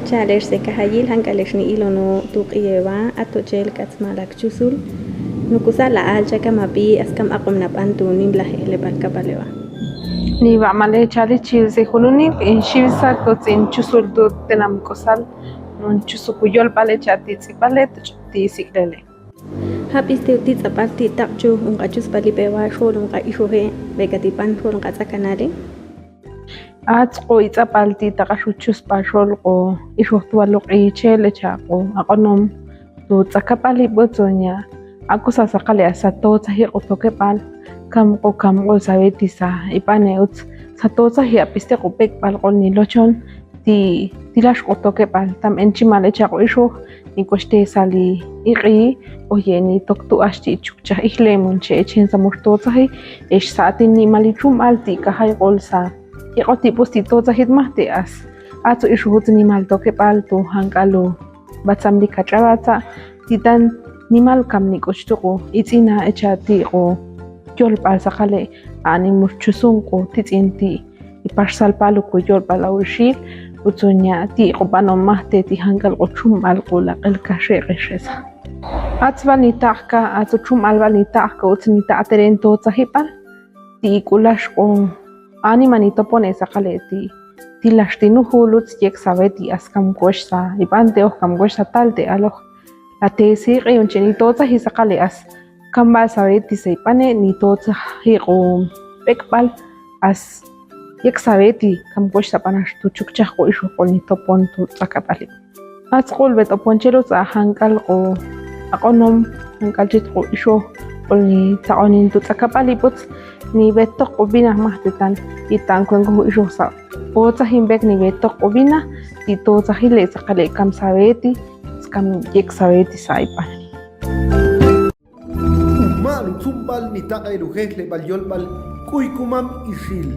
Chalesh se kahayil hankalesh ni ilono tuqiyeba atochel katsmalak chusul nukusa la alcha kamapi askam akom napantu nimlah elebalkapalewa ni va male chali chilse hununi in shivsa kotsin chusul do tenam kosal non chusukuyol pale chati pale ti siklele hapiste utitz aparti tapchu unqachus palipewa sholun qa ishohe begatipan sholun qatsakanari Atqo itzapalti taqashuchus paxolqo ihuqtualoq ichele chaqo aqonom tu tsakapali botsoña akusasaqali asatotsa hiqutokepal kamqo sabetisa ipane uts satotsa hiapiste qupekpal qolnilochon tilash qutokepal tam enchimale chaqo ihuq nikoshte sali iqi oyeni toktu ashti chukcha ihlemun che chensa murtotsa hi esh saatin ni malichum alti kahay qolsa Iqoti postito hidmahti as atsu ishuhut nimal toke paltu hankalo batsamli kachawata titan nimal kamni kochtuqu itzina echati qo yol palsaqale ani murchusunqu titsinti iparsal palu ko yol palawshil utsunya ti qopano mahte ti hankal qochum alqula qelkashe qeshesa atsvani taqka atsu chum alvani taqka utsni ta'terento tsahipal ti kulash qo Ani manito pone sakaleti tilastinu huluts yek sabeti askam koshsa ipante okam koshsa talte aloh la tesi qiyuncheni tota hisakale as kamba sabeti seipane ni tota hiqo pekpal as yek sabeti kam koshsa panash tu chukcha qo ishu qolni topon tu tsakapali atqul bet oponchelo sa hankal qo aqonom hankal chit qo ishu qolni taonin tu tsakapali puts ni betok ubina mahtitan itan kwengo irosa ota himbek ni betok ubina tito sahile sakale kam sabeti skam yek sabeti saipan Mal tumbal ni taqa irujehle bal yolbal kuikumam ishil